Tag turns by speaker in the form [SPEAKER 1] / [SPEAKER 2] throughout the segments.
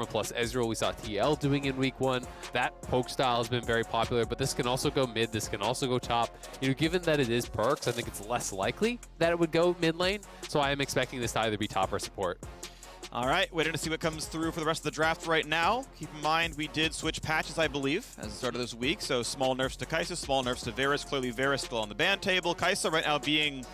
[SPEAKER 1] Karma plus Ezreal we saw TL doing in week 1. That poke style has been very popular, but this can also go mid, this can also go top. You know, given that it is Perkz, I think it's less likely that it would go mid lane, so I am expecting this to either be top or support.
[SPEAKER 2] All right, waiting to see what comes through for the rest of the draft right now. Keep in mind, we did switch patches, I believe, as the start of this week. So small nerfs to Kai'Sa, small nerfs to Varus. Clearly, Varus still on the ban table. Kai'Sa right now being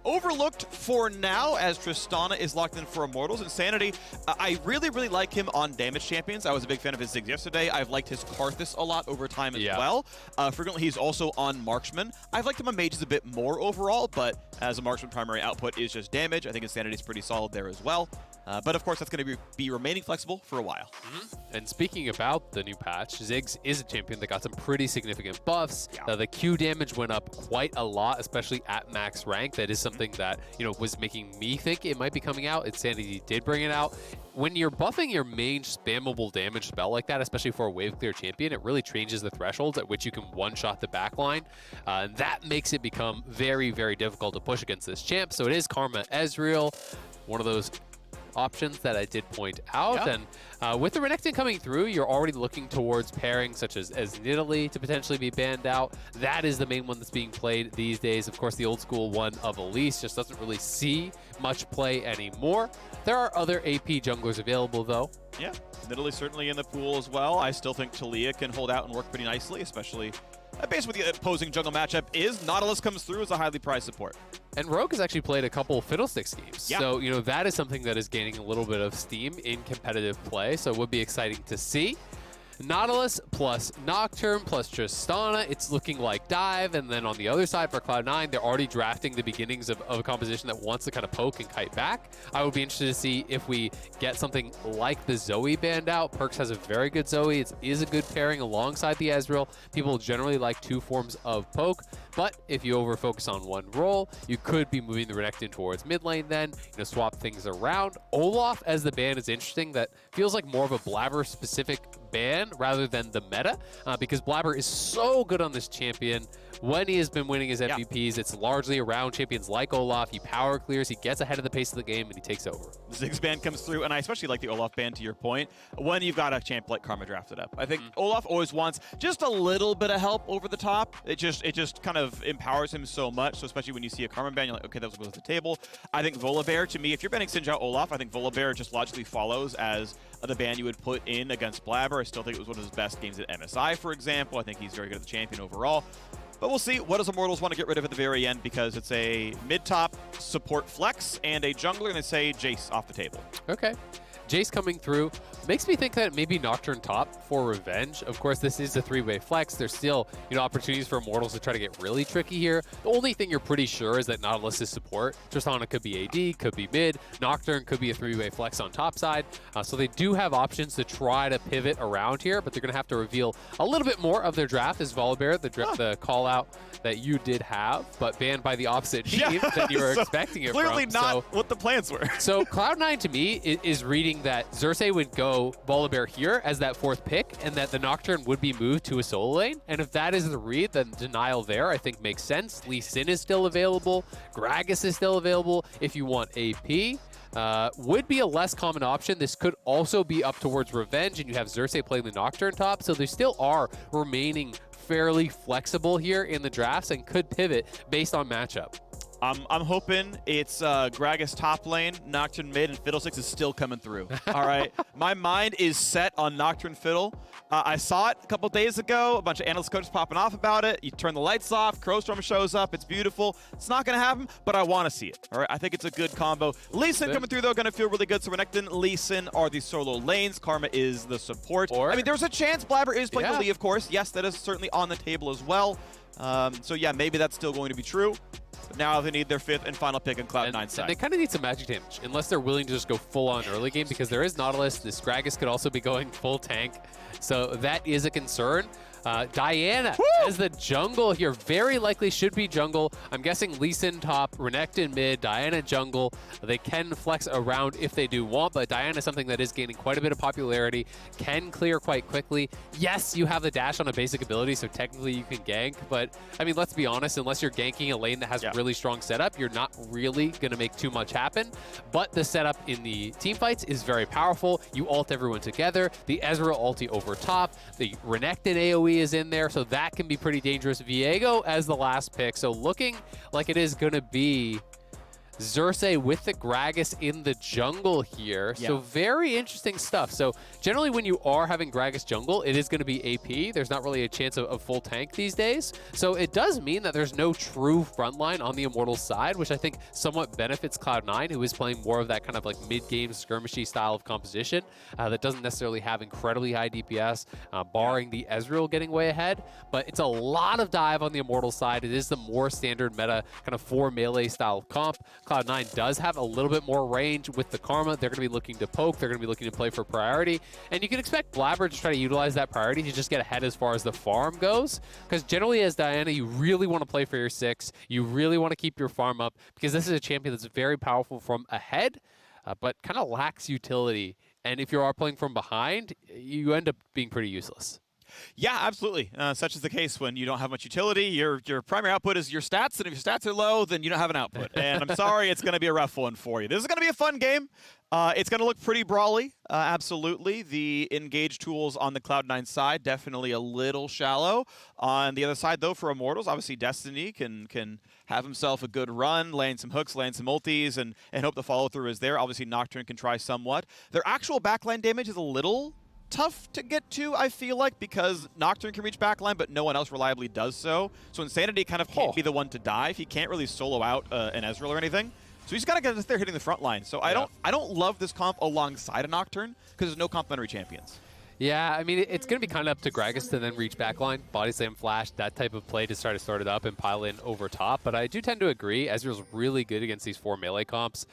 [SPEAKER 2] overlooked for now, as Tristana is locked in for Immortals. Insanity, I really, really like him on damage champions. I was a big fan of his Ziggs yesterday. I've liked his Karthus a lot over time as well. Frequently, he's also on Marksman. I've liked him on Mages a bit more overall, but as a Marksman, primary output is just damage. I think Insanity is pretty solid there as well. But of course, that's going to be remaining flexible for a while.
[SPEAKER 1] And speaking about the new patch, Ziggs is a champion that got some pretty significant buffs. The Q damage went up quite a lot, especially at max rank. That is something that, you know, was making me think it might be coming out. Insanity did bring it out. When you're buffing your main spammable damage spell like that, especially for a wave clear champion, it really changes the thresholds at which you can one-shot the backline. And that makes it become very, very difficult to push against this champ. So it is Karma Ezreal, one of those options that I did point out. And with the Renekton coming through, you're already looking towards pairings such as Nidalee to potentially be banned out. That is the main one that's being played these days. Of course, the old school one of Elise just doesn't really see much play anymore. There are other AP junglers available, though.
[SPEAKER 2] Yeah, Nidalee certainly in the pool as well. I still think Talia can hold out and work pretty nicely, especially based with the opposing jungle matchup is Nautilus comes through as a highly prized support.
[SPEAKER 1] And Rogue has actually played a couple Fiddlesticks games. So, you know, that is something that is gaining a little bit of steam in competitive play. So it would be exciting to see. Nautilus plus Nocturne plus Tristana, it's looking like dive. And then on the other side for Cloud9, they're already drafting the beginnings of a composition that wants to kind of poke and kite back. I would be interested to see if we get something like the Zoe banned out. Perkz has a very good Zoe. It is a good pairing alongside the Ezreal. People generally like 2 forms of poke, but if you over-focus on one role, you could be moving the Renekton towards mid lane then, you know, swap things around. Olaf as the ban is interesting. That feels like more of a Blaber-specific ban rather than the meta, because Blaber is so good on this champion. When he has been winning his MVPs, it's largely around champions like Olaf. He power clears, he gets ahead of the pace of the game, and he takes over.
[SPEAKER 2] Ziggs ban comes through, and I especially like the Olaf ban, to your point, when you've got a champ like Karma drafted up. I think Olaf always wants just a little bit of help over the top. It just kind of empowers him so much, so especially when you see a Karma ban, you're like, okay, that was going to the table. I think Volibear, to me, if you're banning Sinjao Olaf, I think Volibear just logically follows as the ban you would put in against Blaber. I still think it was one of his best games at MSI, for example. I think he's very good at the champion overall. But we'll see. What does Immortals want to get rid of at the very end? Because it's a mid-top support flex and a jungler, and they say Jace off the table.
[SPEAKER 1] Okay. Jace coming through makes me think that maybe Nocturne top for revenge. Of course, this is a 3-way flex. There's still, you know, opportunities for Immortals to try to get really tricky here. The only thing you're pretty sure is that Nautilus is support. Tristana could be AD, could be mid. Nocturne could be a 3-way flex on top side. So they do have options to try to pivot around here, but they're going to have to reveal a little bit more of their draft as Volibear, the call out that you did have, but banned by the opposite team than you were expecting it
[SPEAKER 2] clearly
[SPEAKER 1] from.
[SPEAKER 2] Not what the plans were.
[SPEAKER 1] So Cloud9 to me is reading that Xerxe would go Volibear here as that 4th pick, and that the Nocturne would be moved to a solo lane. And if that is the read, then denial there I think makes sense. Lee Sin is still available. Gragas is still available if you want AP. Would be a less common option. This could also be up towards revenge, and you have Xerxe playing the Nocturne top. So they still are remaining fairly flexible here in the drafts and could pivot based on matchup.
[SPEAKER 2] I'm hoping it's Gragas top lane, Nocturne mid, and Fiddlesticks is still coming through. All right. My mind is set on Nocturne Fiddle. I saw it a couple days ago. A bunch of analyst coaches popping off about it. You turn the lights off. Crowstorm shows up. It's beautiful. It's not going to happen, but I want to see it. All right. I think it's a good combo. Lee Sin coming through, though, going to feel really good. So Renekton, Lee Sin are the solo lanes. Karma is the support. I mean, there's a chance Blaber is playing the Lee, of course. Yes, that is certainly on the table as well. So, yeah, maybe that's still going to be true. But now they need their 5th and final pick on Cloud9 side.
[SPEAKER 1] And they kind of need some magic damage, unless they're willing to just go full-on early game, because there is Nautilus. This Gragas could also be going full tank. So that is a concern. Diana as the jungle here. Very likely should be jungle. I'm guessing Lee Sin top, Renekton mid, Diana jungle. They can flex around if they do want, but Diana is something that is gaining quite a bit of popularity, can clear quite quickly. Yes, you have the dash on a basic ability, so technically you can gank, but I mean, let's be honest, unless you're ganking a lane that has really strong setup, you're not really going to make too much happen. But the setup in the team fights is very powerful. You ult everyone together. The Ezreal ulti over top. The Renekton AoE is in there, so that can be pretty dangerous. Viego as the last pick, so looking like it is going to be Xerxe with the Gragas in the jungle here. So very interesting stuff. So generally when you are having Gragas jungle, it is going to be AP. There's not really a chance of full tank these days. So it does mean that there's no true frontline on the Immortals side, which I think somewhat benefits Cloud9, who is playing more of that kind of like mid-game skirmishy style of composition that doesn't necessarily have incredibly high DPS, barring the Ezreal getting way ahead. But it's a lot of dive on the Immortals side. It is the more standard meta kind of 4 melee style of comp. Cloud9 does have a little bit more range with the Karma. They're going to be looking to poke. They're going to be looking to play for priority. And you can expect Blaber to try to utilize that priority to just get ahead as far as the farm goes. Because generally as Diana, you really want to play for your 6. You really want to keep your farm up because this is a champion that's very powerful from ahead, but kind of lacks utility. And if you are playing from behind, you end up being pretty useless.
[SPEAKER 2] Yeah, absolutely. Such is the case when you don't have much utility. Your primary output is your stats, and if your stats are low, then you don't have an output. And I'm sorry, it's going to be a rough one for you. This is going to be a fun game. It's going to look pretty brawly, absolutely. The engage tools on the Cloud9 side, definitely a little shallow. On the other side, though, for Immortals, obviously Destiny can have himself a good run, laying some hooks, laying some ultis, and hope the follow-through is there. Obviously, Nocturne can try somewhat. Their actual backline damage is a little tough to get to, I feel like, because Nocturne can reach backline, but no one else reliably does so. So Insanity kind of can't be the one to dive. He can't really solo out an Ezreal or anything. So he's got to get us there hitting the front line. So I don't love this comp alongside a Nocturne because there's no complementary champions.
[SPEAKER 1] Yeah, I mean, it's going to be kind of up to Gragas to then reach backline, body slam flash, that type of play to try to start it up and pile in over top. But I do tend to agree, Ezreal's really good against these 4 melee comps.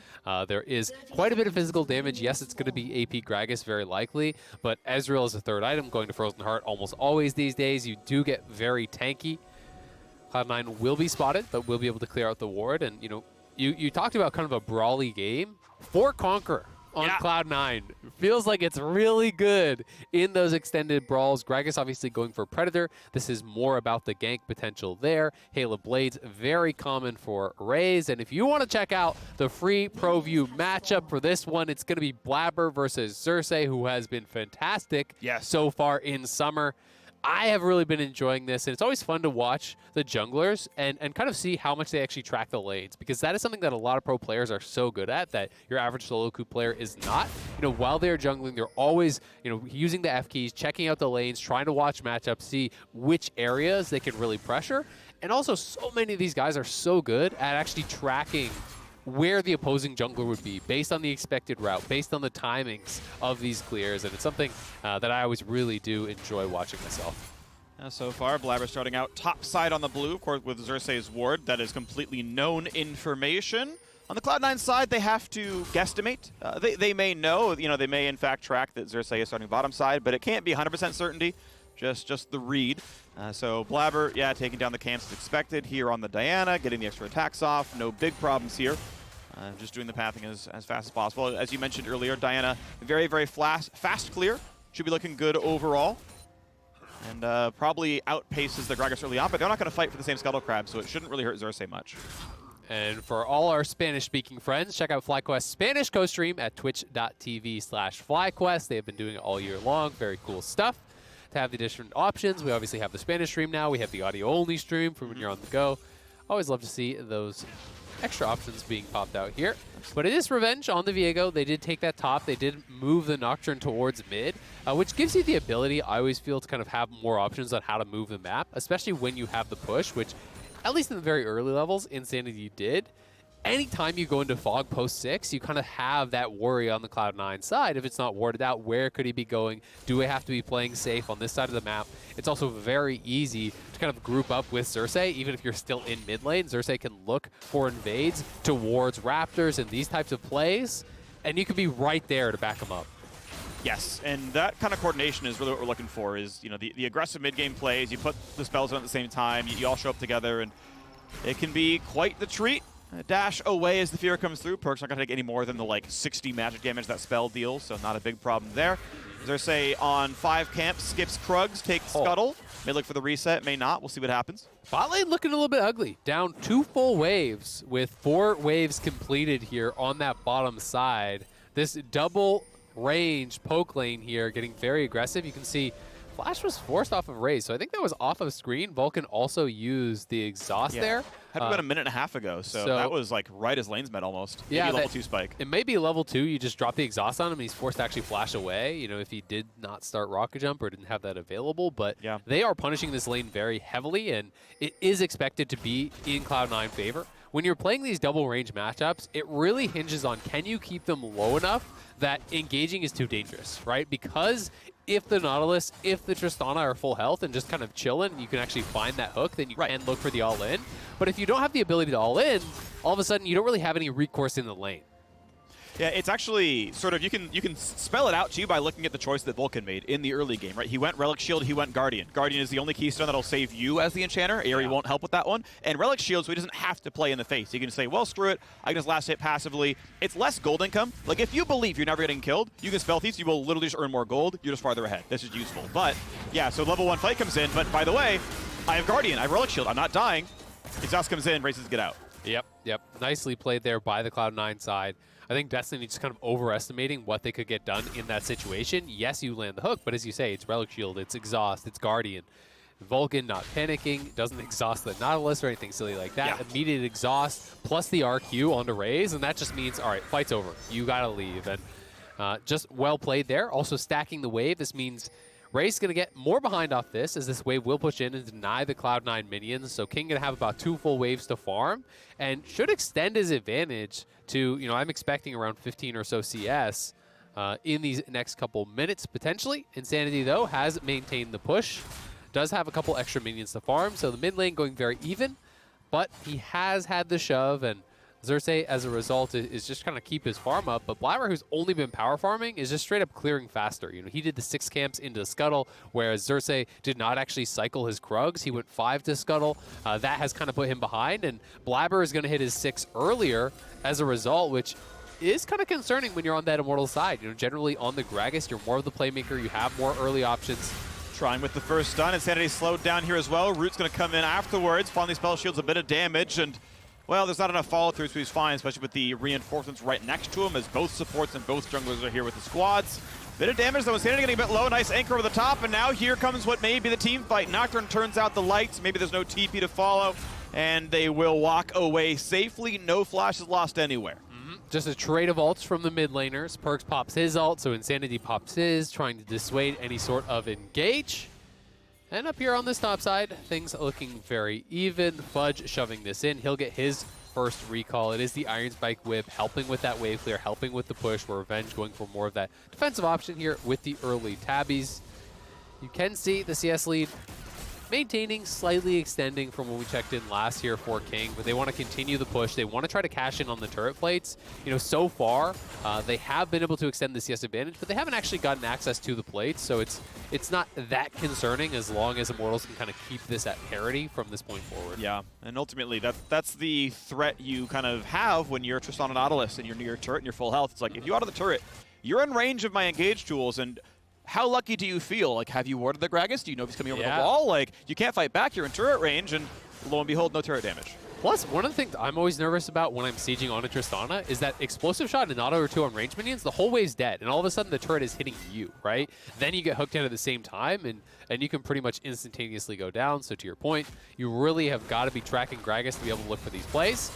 [SPEAKER 1] There is quite a bit of physical damage. Yes, it's going to be AP Gragas, very likely, but Ezreal is a third item, going to Frozen Heart almost always these days. You do get very tanky. Cloud9 will be spotted, but will be able to clear out the ward. And, you know, you talked about kind of a brawly game. For Conqueror on Cloud9. Feels like it's really good in those extended brawls. Gragas obviously going for Predator. This is more about the gank potential there. Hail of Blades, very common for Raes. And if you want to check out the free Pro View matchup for this one, it's going to be Blaber versus Xerxe, who has been fantastic so far in summer. I have really been enjoying this, and it's always fun to watch the junglers and kind of see how much they actually track the lanes, because that is something that a lot of pro players are so good at that your average solo queue player is not. You know, while they're jungling, they're always, you know, using the F keys, checking out the lanes, trying to watch matchups, see which areas they can really pressure. And also, so many of these guys are so good at actually tracking where the opposing jungler would be based on the expected route, based on the timings of these clears, and it's something that I always really do enjoy watching myself.
[SPEAKER 2] So far, Blaber starting out top side on the blue, of course, with Xerxe's ward. That is completely known information. On the Cloud9 side, they have to guesstimate. They may know, you know, they may in fact track that Xerxe is starting bottom side, but it can't be 100% certainty. Just the read. So Blaber, taking down the camps as expected here on the Diana, getting the extra attacks off. No big problems here. Just doing the pathing as fast as possible. As you mentioned earlier, Diana, very, very fast clear. Should be looking good overall. And probably outpaces the Gragas early on, but they're not going to fight for the same Scuttle Crab, so it shouldn't really hurt Xerxe much.
[SPEAKER 1] And for all our Spanish-speaking friends, check out FlyQuest's Spanish co-stream at twitch.tv/FlyQuest. They have been doing it all year long. Very cool stuff. To have the different options, we obviously have the Spanish stream now. We have the audio-only stream for when you're on the go. Always love to see those extra options being popped out here. But it is revenge on the Viego. They did take that top. They did move the Nocturne towards mid, which gives you the ability, I always feel, to kind of have more options on how to move the map, especially when you have the push, which, at least in the very early levels, Insanity did. Anytime you go into Fog post 6, you kind of have that worry on the Cloud9 side. If it's not warded out, where could he be going? Do I have to be playing safe on this side of the map? It's also very easy to kind of group up with Xerxe, even if you're still in mid lane. Xerxe can look for invades towards Raptors and these types of plays, and you can be right there to back him up.
[SPEAKER 2] Yes, and that kind of coordination is really what we're looking for. Is the aggressive mid game plays. You put the spells on at the same time. You all show up together, and it can be quite the treat. Dash away as the fear comes through. Perkz not going to take any more than the 60 magic damage that spell deals, so not a big problem there. Xerxe on 5 camps, skips Krugs, takes Scuttle. May look for the reset, may not. We'll see what happens.
[SPEAKER 1] Bot lane looking a little bit ugly. Down 2 full waves with 4 waves completed here on that bottom side. This double range poke lane here getting very aggressive. You can see Flash was forced off of Raes, so I think that was off of screen. Vulcan also used the exhaust there.
[SPEAKER 2] Had been a minute and a half ago, so that was right as lanes met almost.
[SPEAKER 1] Yeah,
[SPEAKER 2] maybe level 2 spike.
[SPEAKER 1] It may be level 2. You just drop the exhaust on him, and he's forced to actually flash away. If he did not start rocket jump or didn't have that available. But they are punishing this lane very heavily, and it is expected to be in Cloud9 favor. When you're playing these double range matchups, it really hinges on can you keep them low enough that engaging is too dangerous, right? Because if the Nautilus, if the Tristana are full health and just kind of chilling, you can actually find that hook, then you can look for the all-in. But if you don't have the ability to all-in, all of a sudden you don't really have any recourse in the lane.
[SPEAKER 2] Yeah, it's actually sort of, you can spell it out to you by looking at the choice that Vulcan made in the early game, right? He went Relic Shield, he went Guardian. Guardian is the only keystone that'll save you as the enchanter. Aerie won't help with that one. And Relic Shield, so he doesn't have to play in the face. He can say, well, screw it, I can just last hit passively. It's less gold income. If you believe you're never getting killed, you can spell thieves, you will literally just earn more gold. You're just farther ahead. This is useful. But, yeah, so level 1 fight comes in, but by the way, I have Guardian, I have Relic Shield, I'm not dying. Exhaust comes in, races get out.
[SPEAKER 1] Yep. Nicely played there by the Cloud9 side. I think Destiny just kind of overestimating what they could get done in that situation. Yes, you land the hook, but as you say, it's Relic Shield, it's Exhaust, it's Guardian. Vulcan not panicking, doesn't exhaust the Nautilus or anything silly like that. Immediate exhaust plus the RQ onto Raes, and that just means, all right, fight's over. You got to leave. And just well played there. Also stacking the wave. This means Raes is going to get more behind off this, as this wave will push in and deny the Cloud9 minions. So King going to have about 2 full waves to farm and should extend his advantage to, I'm expecting around 15 or so CS in these next couple minutes, potentially. Insanity, though, has maintained the push. Does have a couple extra minions to farm, so the mid lane going very even, but he has had the shove, and Xerxe, as a result, is just kind of keep his farm up. But Blaber, who's only been power farming, is just straight up clearing faster. He did the 6 camps into Scuttle, whereas Xerxe did not actually cycle his Krugs. He went 5 to Scuttle. That has kind of put him behind, and Blaber is going to hit his 6 earlier as a result, which is kind of concerning when you're on that Immortal side. Generally on the Gragas, you're more of the playmaker. You have more early options.
[SPEAKER 2] Trying with the first stun. Insanity slowed down here as well. Root's going to come in afterwards. Finally, spell shields a bit of damage, and well, there's not enough follow-through, so he's fine, especially with the reinforcements right next to him, as both supports and both junglers are here with the squads. Bit of damage, though. Insanity getting a bit low. Nice anchor over the top, and now here comes what may be the team fight. Nocturne turns out the lights. Maybe there's no TP to follow, and they will walk away safely. No flashes lost anywhere.
[SPEAKER 1] Just a trade of ults from the mid laners. Perkz pops his ult, so Insanity pops his, trying to dissuade any sort of engage. And up here on this top side, things looking very even. Fudge shoving this in. He'll get his first recall. It is the Iron Spike Whip helping with that wave clear, helping with the push, where Revenge going for more of that defensive option here with the early tabbies. You can see the CS lead maintaining, slightly extending from when we checked in last year for King, but they want to continue the push. They want to try to cash in on the turret plates. So far, they have been able to extend the CS advantage, but they haven't actually gotten access to the plates, so it's not that concerning as long as Immortals can kind of keep this at parity from this point forward.
[SPEAKER 2] Yeah, and ultimately, that's the threat you kind of have when you're Tristana Nautilus and you're near your turret and you're full health. It's like, if you out of the turret, you're in range of my engage tools, and how lucky do you feel? Have you warded the Gragas? Do you know if he's coming over the wall? You can't fight back. You're in turret range, and lo and behold, no turret damage.
[SPEAKER 1] Plus, one of the things I'm always nervous about when I'm sieging on a Tristana is that explosive shot and an auto or 2 on range minions, the whole wave's dead, and all of a sudden the turret is hitting you, right? Then you get hooked in at the same time, and you can pretty much instantaneously go down. So to your point, you really have got to be tracking Gragas to be able to look for these plays.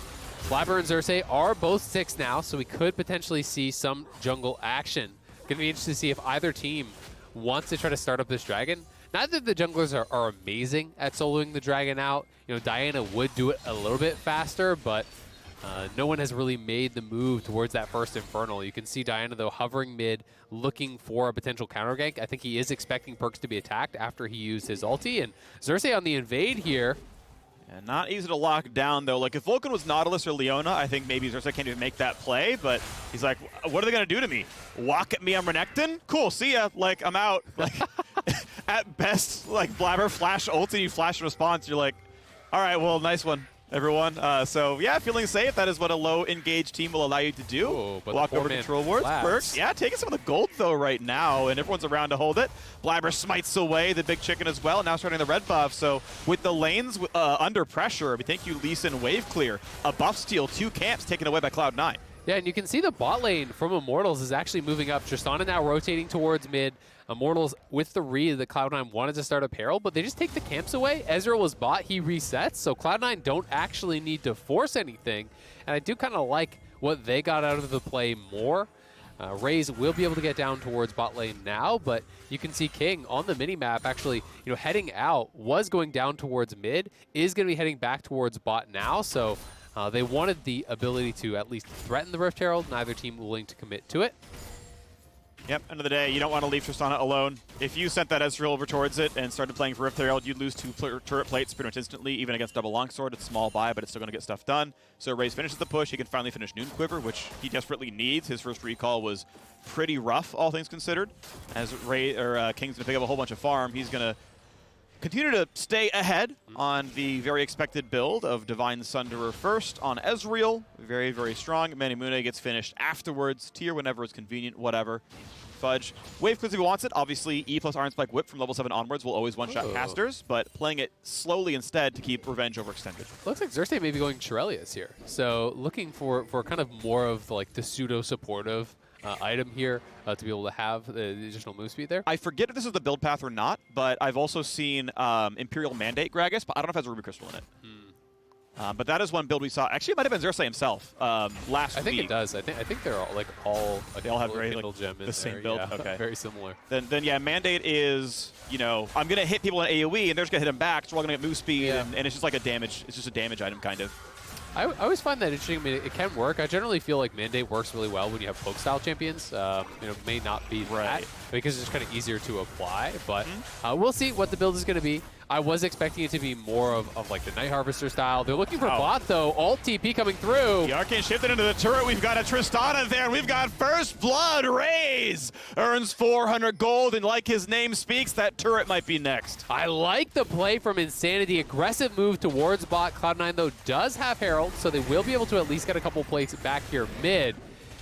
[SPEAKER 1] Blaber and Xerxe are both 6 now, so we could potentially see some jungle action. Going to be interesting to see if either team wants to try to start up this dragon. Neither of the junglers are amazing at soloing the dragon out. Diana would do it a little bit faster, but no one has really made the move towards that first infernal. You can see Diana, though, hovering mid, looking for a potential counter gank. I think he is expecting Perkz to be attacked after he used his ulti, and Xerxe on the invade here.
[SPEAKER 2] And not easy to lock down, though. Like, if Vulcan was Nautilus or Leona, I think maybe Xerxe can't even make that play, but he's like, what are they going to do to me? Walk at me on Renekton? Cool, see ya. Like, I'm out. Like, at best, like, Blaber flash ulti, you flash in response, you're like, all right, well, nice one, everyone. So, yeah, feeling safe. That is what a low-engaged team will allow you to do.
[SPEAKER 1] Ooh,
[SPEAKER 2] Walk over to control wards. Perkz, yeah, taking some of the gold, though, right now, and everyone's around to hold it. Blaber smites away the big chicken as well, now starting the red buff. So, with the lanes under pressure, I mean, thank you, Lee Sin, wave clear. A buff steal, 2 camps taken away by Cloud9.
[SPEAKER 1] Yeah, and you can see the bot lane from Immortals is actually moving up. Tristana now rotating towards mid. Immortals with the read that Cloud9 wanted to start a peril, but they just take the camps away. Ezreal was bot, he resets, so Cloud9 don't actually need to force anything. And I do kind of like what they got out of the play more. Raes will be able to get down towards bot lane now, but you can see King on the mini-map actually, heading out, was going down towards mid, is going to be heading back towards bot now, so they wanted the ability to at least threaten the Rift Herald, neither team willing to commit to it.
[SPEAKER 2] Yep, end of the day, you don't want to leave Tristana alone. If you sent that Ezreal over towards it and started playing for Rift Herald, you'd lose 2 turret plates pretty much instantly, even against double longsword. It's small buy, but it's still going to get stuff done. So Raes finishes the push. He can finally finish Noon Quiver, which he desperately needs. His first recall was pretty rough, all things considered. As King's going to pick up a whole bunch of farm, he's going to continue to stay ahead on the very expected build of Divine Sunderer first on Ezreal. Very, very strong. Manimune gets finished afterwards. Tier whenever it's convenient, whatever. Fudge. Wave clears if he wants it. Obviously, E plus Iron Spike Whip from level 7 onwards will always one-shot casters, but playing it slowly instead to keep Revenge overextended.
[SPEAKER 1] Looks like Xerxe may be going Shurelia's here. So looking for kind of more of like the pseudo-supportive item here to be able to have the additional move speed there.
[SPEAKER 2] I forget if this is the build path or not, but I've also seen Imperial Mandate Gragas, but I don't know if it has a Ruby Crystal in it. But that is one build we saw. Actually, it might have been Xerxe himself last week.
[SPEAKER 1] I think it does. I think they're all
[SPEAKER 2] they all have very
[SPEAKER 1] gem in
[SPEAKER 2] the same
[SPEAKER 1] there.
[SPEAKER 2] build.
[SPEAKER 1] Yeah,
[SPEAKER 2] okay,
[SPEAKER 1] very similar.
[SPEAKER 2] Then yeah, Mandate is I'm gonna hit people in AOE and they're just gonna hit them back, so we're all gonna get move speed, and it's just like a damage. It's just a damage item kind of.
[SPEAKER 1] I always find that interesting. I mean, it can work. I generally feel like Mandate works really well when you have poke style champions. May not be that because it's just kind of easier to apply, but we'll see what the build is going to be. I was expecting it to be more of like the Night Harvester style. They're looking for bot though. Alt TP coming through.
[SPEAKER 2] The Arcane shifted into the turret. We've got a Tristana there. We've got first blood. Raes earns 400 gold, and like his name speaks, that turret might be next.
[SPEAKER 1] I like the play from Insanity. Aggressive move towards bot. Cloud9 though does have Herald, so they will be able to at least get a couple plays back here mid.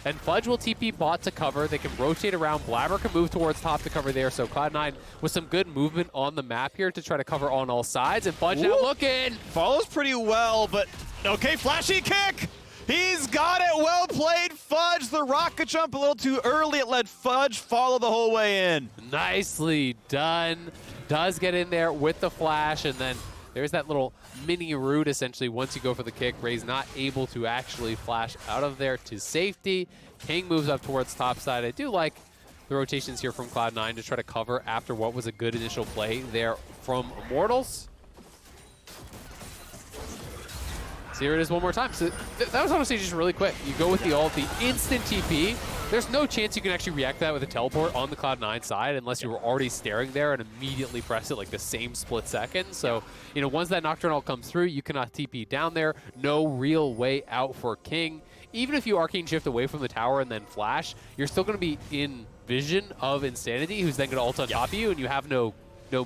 [SPEAKER 1] And Fudge will TP bot to cover. They can rotate around. Blaber can move towards top to cover there. So Cloud9 with some good movement on the map here to try to cover on all sides. And Fudge now looking.
[SPEAKER 2] Follows pretty well, but okay, flashy kick. He's got it. Well played, Fudge. The rocket jump a little too early. It let Fudge follow the whole way in.
[SPEAKER 1] Nicely done. Does get in there with the flash, and then there's that little mini root, essentially, once you go for the kick. Raes not able to actually flash out of there to safety. King moves up towards top side. I do like the rotations here from Cloud9 to try to cover after what was a good initial play there from Immortals. So here it is one more time. So that was honestly just really quick. You go with the ult, the instant TP. There's no chance you can actually react to that with a teleport on the Cloud9 side unless you were already staring there and immediately press it like the same split second. So, once that Nocturne ult comes through, you cannot TP down there. No real way out for King. Even if you Arcane Shift away from the tower and then flash, you're still going to be in vision of Insanity, who's then going to ult on top of you, and you have no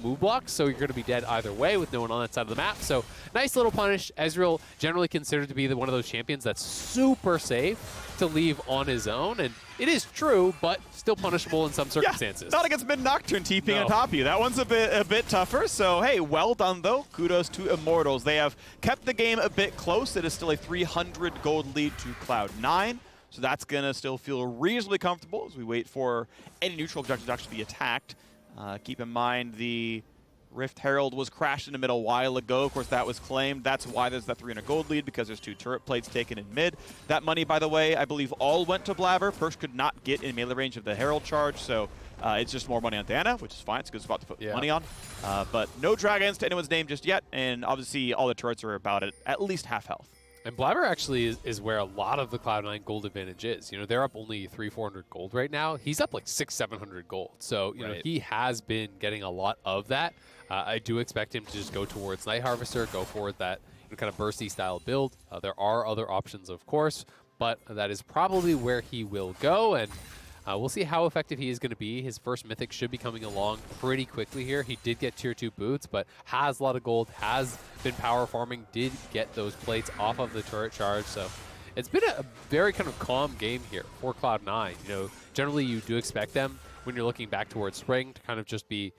[SPEAKER 1] move blocks, so you're going to be dead either way with no one on that side of the map. So nice little punish. Ezreal generally considered to be one of those champions that's super safe to leave on his own, and it is true, but still punishable in some circumstances.
[SPEAKER 2] Not against mid Nocturne TPing on top of you. That one's a bit tougher. So hey, well done though. Kudos to Immortals. They have kept the game a bit close. It is still a 300 gold lead to Cloud9. So that's gonna still feel reasonably comfortable as we wait for any neutral objective to actually be attacked. Keep in mind the Rift Herald was crashed in the middle a while ago. Of course, that was claimed. That's why there's that 300 gold lead, because there's 2 turret plates taken in mid. That money, by the way, I believe all went to Blaber. Perkz could not get in melee range of the Herald charge, so it's just more money on Diana, which is fine. It's a good spot to put money on. But no dragons to anyone's name just yet, and obviously all the turrets are about at least half health.
[SPEAKER 1] And Blaber actually is where a lot of the Cloud9 gold advantage is. They're up only 300-400 gold right now. He's up like 600-700 gold. So, he has been getting a lot of that. I do expect him to just go towards Night Harvester, go for that, kind of bursty style build. There are other options, of course, but that is probably where he will go, and we'll see how effective he is going to be. His first Mythic should be coming along pretty quickly here. He did get tier 2 boots, but has a lot of gold, has been power farming, did get those plates off of the turret charge. So it's been a very kind of calm game here for Cloud9. You know, generally you do expect them when you're looking back towards spring to kind of just be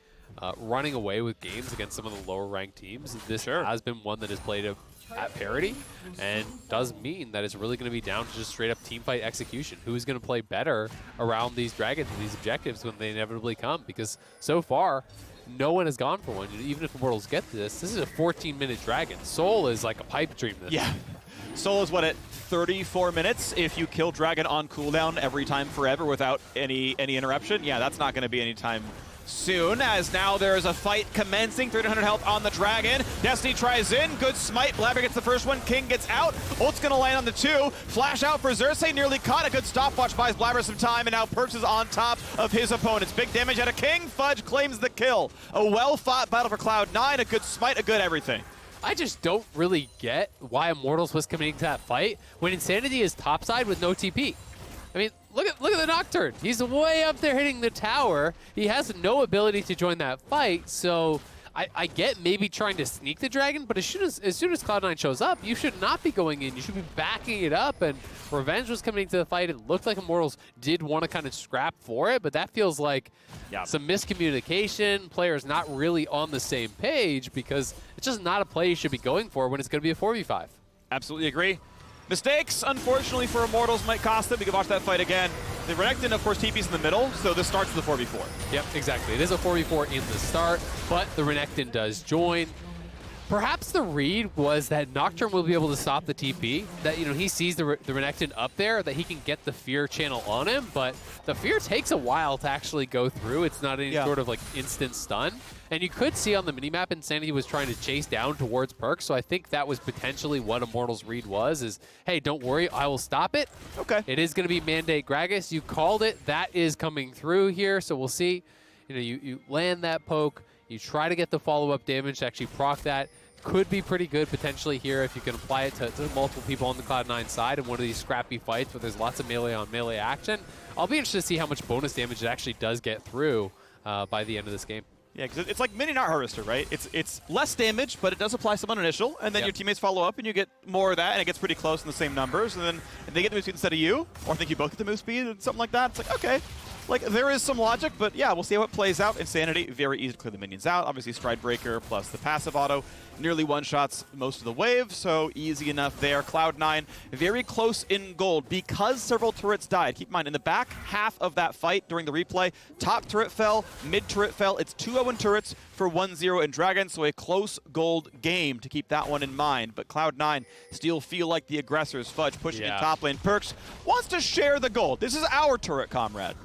[SPEAKER 1] running away with games against some of the lower ranked teams. This has been one that has played at parity, and does mean that it's really going to be down to just straight up team fight execution. Who is going to play better around these dragons and these objectives when they inevitably come? Because so far, no one has gone for one. Even if Immortals get this is a 14-minute dragon. Soul is like a pipe dream.
[SPEAKER 2] Yeah. Soul is what, at 34 minutes if you kill dragon on cooldown every time forever without any interruption? Yeah, that's not going to be any time soon, as now there is a fight commencing. 300 health on the dragon. Destiny tries in. Good smite. Blaber gets the first one. King gets out. Ult's going to land on the 2. Flash out for Xerxe. Nearly caught. A good stopwatch buys Blaber some time, and now Perkz is on top of his opponents. Big damage out of King. Fudge claims the kill. A well-fought battle for Cloud9. A good smite. A good everything.
[SPEAKER 1] I just don't really get why Immortals was committing to that fight when Insanity is topside with no TP. I mean, look at the Nocturne. He's way up there hitting the tower. He has no ability to join that fight, so I get maybe trying to sneak the dragon, but as soon as Cloud9 shows up, you should not be going in. You should be backing it up, and Revenge was coming into the fight. It looked like Immortals did want to kind of scrap for it, but that feels like some miscommunication, players not really on the same page, because it's just not a play you should be going for when it's going to be a 4v5.
[SPEAKER 2] Absolutely agree. Mistakes, unfortunately, for Immortals might cost them. We can watch that fight again. The Renekton, of course, TP's in the middle, so this starts with a 4v4.
[SPEAKER 1] Yep, exactly. It is a 4v4 in the start, but the Renekton does join. Perhaps the read was that Nocturne will be able to stop the TP, that, you know, he sees the Renekton up there, that he can get the Fear channel on him, but the Fear takes a while to actually go through. It's not any sort of like instant stun. And you could see on the minimap Insanity was trying to chase down towards Perkz, so I think that was potentially what Immortals' read was, is, hey, don't worry, I will stop it.
[SPEAKER 2] Okay.
[SPEAKER 1] It is going to be Mandate Gragas. You called it. That is coming through here, so we'll see. You know, you land that poke, you try to get the follow-up damage to actually proc that. Could be pretty good potentially here if you can apply it to multiple people on the Cloud9 side in one of these scrappy fights where there's lots of melee on melee action. I'll be interested to see how much bonus damage it actually does get through by the end of this game.
[SPEAKER 2] Yeah, because it's like Mini Art Harvester, right? It's less damage, but it does apply some on initial, and then your teammates follow up, and you get more of that, and it gets pretty close in the same numbers, and then they get the move speed instead of you, or I think you both get the move speed, and something like that. It's like, okay. Like, there is some logic, but yeah, we'll see how it plays out. Insanity, very easy to clear the minions out. Obviously, Stride Breaker plus the passive auto nearly one-shots most of the wave, so easy enough there. Cloud9, very close in gold because several turrets died. Keep in mind, in the back half of that fight during the replay, top turret fell, mid turret fell. It's 2-0 in turrets for 1-0 in Dragon, so a close gold game to keep that one in mind. But Cloud9 still feel like the aggressors. Fudge pushing in top lane. Perkz wants to share the gold. This is our turret, comrade.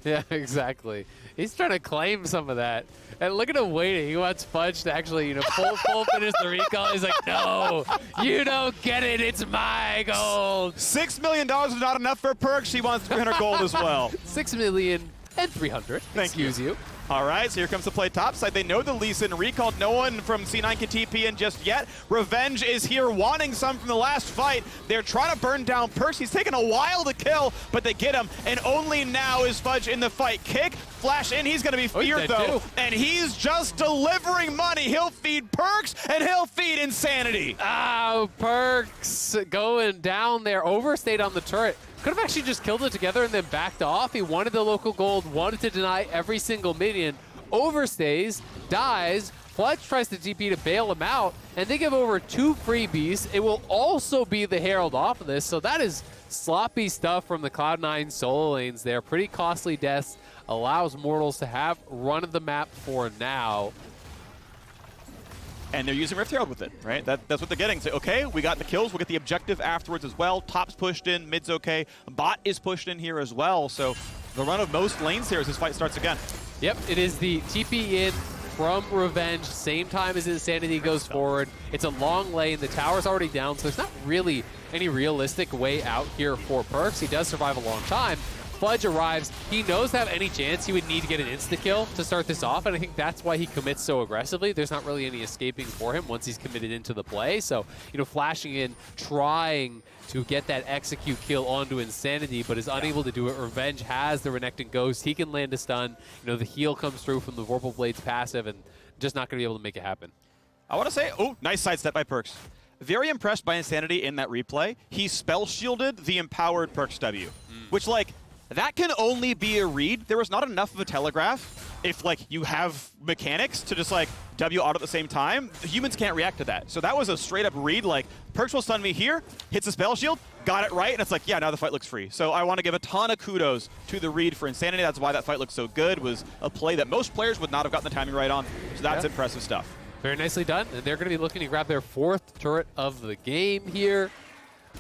[SPEAKER 1] Yeah, exactly. He's trying to claim some of that. And look at him waiting. He wants Fudge to actually, you know, full finish the recall. He's like, no, you don't get it. It's my gold.
[SPEAKER 2] $6 million is not enough for Perkz. He wants 300 gold as well.
[SPEAKER 1] 6,300,000. Excuse you.
[SPEAKER 2] All right, so here comes the play topside. They know the Lee Sin recalled. No one from C9 can TP in just yet. Revenge is here wanting some from the last fight. They're trying to burn down Perkz. He's taken a while to kill, but they get him. And only now is Fudge in the fight. Kick, flash in. He's going to be feared, though. And he's just delivering money. He'll feed Perkz, and he'll feed Insanity.
[SPEAKER 1] Oh, Perkz going down there. Overstayed on the turret. Could have actually just killed it together and then backed off. He wanted the local gold, wanted to deny every single minion. Overstays, dies. Fudge tries to TP to bail him out, and they give over 2 freebies. It will also be the Herald off of this, so that is sloppy stuff from the Cloud9 solo lanes there. Pretty costly deaths. Allows Immortals to have run of the map for now.
[SPEAKER 2] And they're using Rift Herald with it, right? That's what they're getting. So, okay, we got the kills. We'll get the objective afterwards as well. Top's pushed in. Mid's okay. Bot is pushed in here as well. So the run of most lanes here as this fight starts again.
[SPEAKER 1] Yep, it is the TP in from Revenge, same time as Insanity goes forward. It's a long lane. The tower's already down, so there's not really any realistic way out here for Perkz. He does survive a long time. Fudge arrives. He knows to have any chance he would need to get an insta-kill to start this off, and I think that's why he commits so aggressively. There's not really any escaping for him once he's committed into the play. So, you know, flashing in, trying to get that execute kill onto Insanity, but is unable to do it. Revenge has the Renekton Ghost. He can land a stun. You know, the heal comes through from the Vorpal Blade's passive, and just not going to be able to make it happen.
[SPEAKER 2] I want to say, oh, nice sidestep by Perkz. Very impressed by Insanity in that replay. He spell shielded the empowered Perkz W, which, like, that can only be a read. There was not enough of a telegraph. If, like, you have mechanics to just, like, W auto at the same time, the humans can't react to that. So that was a straight-up read, like, Perkz will stun me here, hits a spell shield, got it right, and it's like, yeah, now the fight looks free. So I want to give a ton of kudos to the read for Insanity. That's why that fight looked so good, was a play that most players would not have gotten the timing right on. So that's impressive stuff.
[SPEAKER 1] Very nicely done, and they're going to be looking to grab their 4th turret of the game here.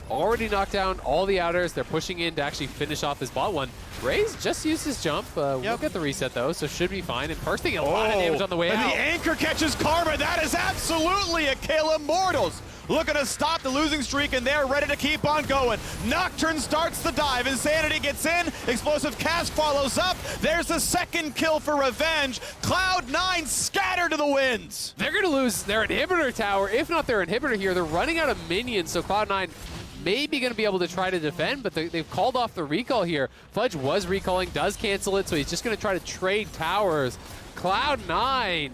[SPEAKER 1] Already knocked down all the outers. They're pushing in to actually finish off this bot one. Raes just used his jump. We'll get the reset, though, so should be fine. And Perkz taking a lot of damage on the way out.
[SPEAKER 2] And the anchor catches Karma. That is absolutely a kill. Immortals looking to stop the losing streak, and they're ready to keep on going. Nocturne starts the dive. Insanity gets in. Explosive cast follows up. There's the 2nd kill for Revenge. Cloud9 scattered to the winds.
[SPEAKER 1] They're going to lose their inhibitor tower. If not their inhibitor here, they're running out of minions, so Cloud9 maybe going to be able to try to defend, but they've called off the recall here. Fudge was recalling, does cancel it, so he's just going to try to trade towers. Cloud9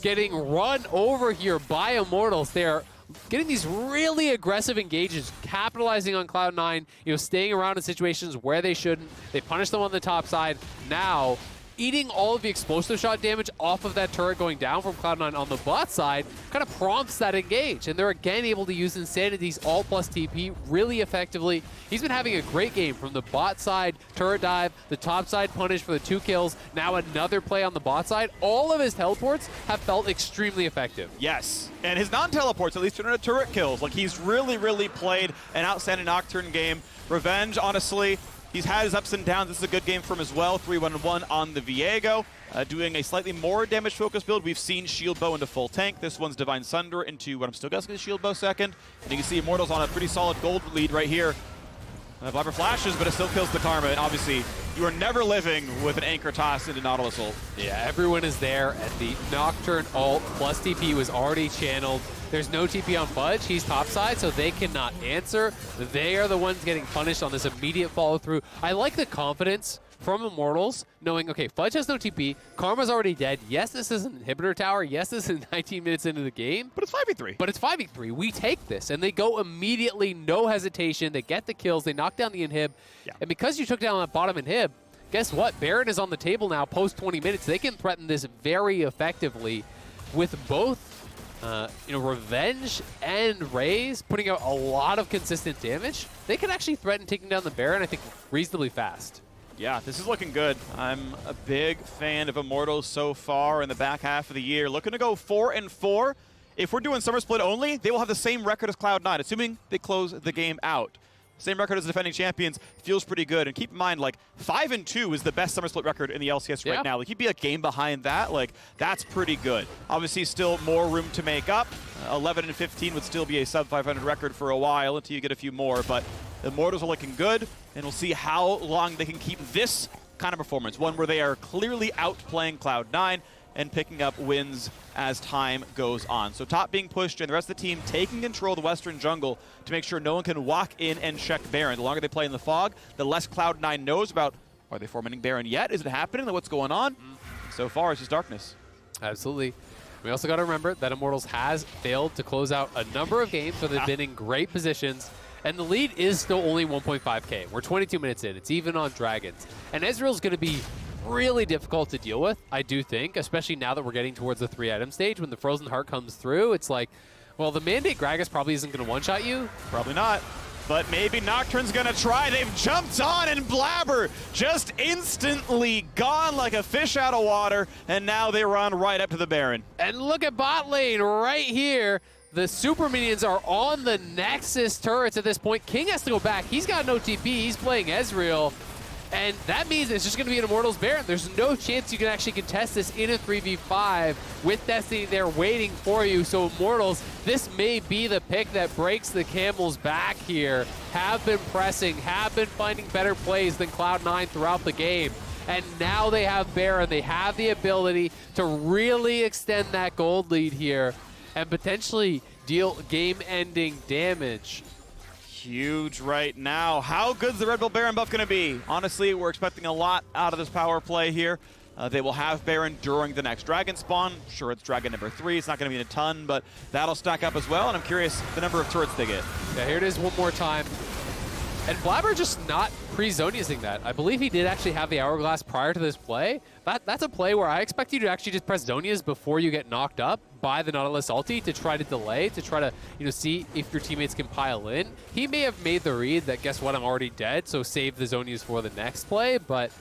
[SPEAKER 1] getting run over here by Immortals. They're getting these really aggressive engages, capitalizing on Cloud9, you know, staying around in situations where they shouldn't. They punish them on the top side. Now, eating all of the explosive shot damage off of that turret going down from Cloud9 on the bot side kind of prompts that engage. And they're again able to use Insanity's ult plus TP really effectively. He's been having a great game from the bot side turret dive, the top side punish for the 2 kills, now another play on the bot side. All of his teleports have felt extremely effective.
[SPEAKER 2] Yes, and his non-teleports at least turn into turret kills. Like, he's really, really played an outstanding Nocturne game. Revenge, honestly, he's had his ups and downs. This is a good game for him as well. 3-1-1 on the Viego. Doing a slightly more damage-focused build. We've seen Shield Bow into full tank. This one's Divine Sunder into what I'm still guessing is Shield Bow second. And you can see Immortals on a pretty solid gold lead right here. Blaber flashes, but it still kills the Karma. And obviously, you are never living with an anchor toss into Nautilus ult.
[SPEAKER 1] Yeah, everyone is there at the Nocturne ult plus TP was already channeled. There's no TP on Fudge. He's topside, so they cannot answer. They are the ones getting punished on this immediate follow-through. I like the confidence from Immortals, knowing, okay, Fudge has no TP, Karma's already dead. Yes, this is an inhibitor tower. Yes, this is 19 minutes into the game.
[SPEAKER 2] But it's 5v3.
[SPEAKER 1] But it's 5v3. We take this, and they go immediately, no hesitation. They get the kills. They knock down the inhib. Yeah. And because you took down that bottom inhib, guess what? Baron is on the table now post 20 minutes. They can threaten this very effectively with both Revenge and Raes putting out a lot of consistent damage. They can actually threaten taking down the Baron, I think, reasonably fast.
[SPEAKER 2] Yeah, this is looking good. I'm a big fan of Immortals so far in the back half of the year. Looking to go 4-4. If we're doing Summer Split only, they will have the same record as Cloud9, assuming they close the game out. Same record as the defending champions, feels pretty good. And keep in mind, like, 5-2 is the best Summer Split record in the LCS right now. Like, you'd be a game behind that. Like, that's pretty good. Obviously, still more room to make up. 11-15 would still be a sub-500 record for a while until you get a few more. But the Immortals are looking good, and we'll see how long they can keep this kind of performance. One where they are clearly outplaying Cloud9 and picking up wins as time goes on. So top being pushed and the rest of the team taking control of the western jungle to make sure no one can walk in and check Baron. The longer they play in the fog, the less Cloud9 knows about, are they formatting Baron yet? Is it happening? What's going on? So far, it's just darkness.
[SPEAKER 1] Absolutely. We also got to remember that Immortals has failed to close out a number of games where they've been in great positions, and the lead is still only 1.5K. We're 22 minutes in. It's even on Dragons. And Ezreal's going to be really difficult to deal with, I do think, especially now that we're getting towards the 3-item stage. When the Frozen Heart comes through, it's like, well, the Mandate Gragas probably isn't going to one-shot you.
[SPEAKER 2] Probably not. But maybe Nocturne's going to try. They've jumped on, and Blaber just instantly gone like a fish out of water, and now they run right up to the Baron.
[SPEAKER 1] And look at bot lane right here. The super minions are on the Nexus turrets at this point. King has to go back. He's got no TP. He's playing Ezreal. And that means it's just going to be an Immortals Baron. There's no chance you can actually contest this in a 3v5 with Destiny there waiting for you. So Immortals, this may be the pick that breaks the camel's back here. Have been pressing, have been finding better plays than Cloud9 throughout the game. And now they have Baron. They have the ability to really extend that gold lead here and potentially deal game-ending damage.
[SPEAKER 2] Huge right now. How good's the Red Bull Baron buff going to be? Honestly, we're expecting a lot out of this power play here. They will have Baron during the next Dragon spawn. Sure, it's Dragon number 3. It's not going to be a ton, but that'll stack up as well. And I'm curious the number of turrets they get.
[SPEAKER 1] Yeah, here it is one more time. And Blaber just not pre-zoniusing that. I believe he did actually have the Hourglass prior to this play. That's a play where I expect you to actually just press Zonias before you get knocked up by the Nautilus ulti to try to delay, to try to see if your teammates can pile in. He may have made the read that, guess what, I'm already dead, so save the Zonias for the next play, but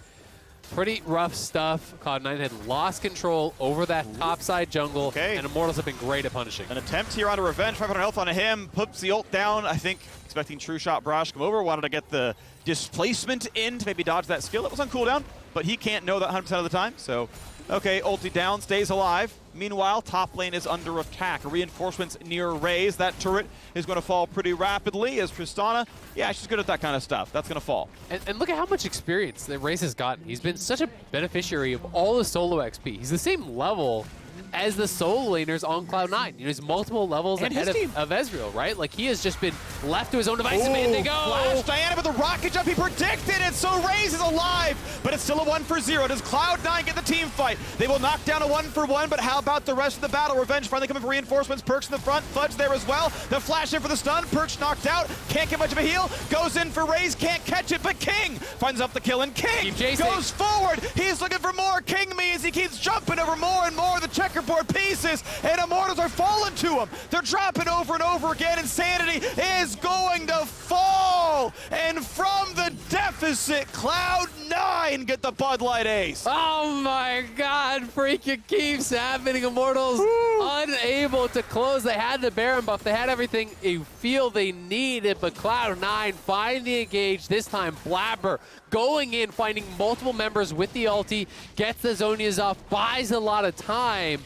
[SPEAKER 1] pretty rough stuff. Cloud9 had lost control over that topside jungle, and Immortals have been great at punishing.
[SPEAKER 2] An attempt here on a revenge, 500 health on him, puts the ult down, I think expecting True Shot Brash to come over, wanted to get the displacement in to maybe dodge that skill. It was on cooldown, but he can't know that 100% of the time, so okay, ulti down, stays alive. Meanwhile, top lane is under attack. Reinforcements near Raes. That turret is going to fall pretty rapidly as Tristana, yeah, she's good at that kind of stuff. That's going to fall.
[SPEAKER 1] And look at how much experience that Raes has gotten. He's been such a beneficiary of all the solo XP. He's the same level as the solo laners on Cloud9. He's multiple levels ahead of Ezreal, right? Like, he has just been left to his own devices. And they go.
[SPEAKER 2] Flash Diana with the rocket jump. He predicted it, so Raes is alive, but it's still a 1-for-0. Does Cloud9 get the team fight? They will knock down a 1-for-1, but how about the rest of the battle? Revenge finally coming for reinforcements. Perkz in the front, Fudge there as well. The flash in for the stun. Perkz knocked out, can't get much of a heal. Goes in for Raes, can't catch it, but King finds up the kill, and King goes forward. He's looking for more. King means he keeps jumping over more and more of the checkerboard pieces, and Immortals are falling to him. They're dropping over and over again. Insanity is going to fall, and from the deficit, Cloud9 get the Bud Light ace.
[SPEAKER 1] Oh my God, Phreak, it keeps happening. Immortals unable to close. They had the Baron buff. They had everything you feel they needed, but Cloud9 find the engage. This time, Blaber going in, finding multiple members with the ulti, gets the Zonias off, buys a lot of time.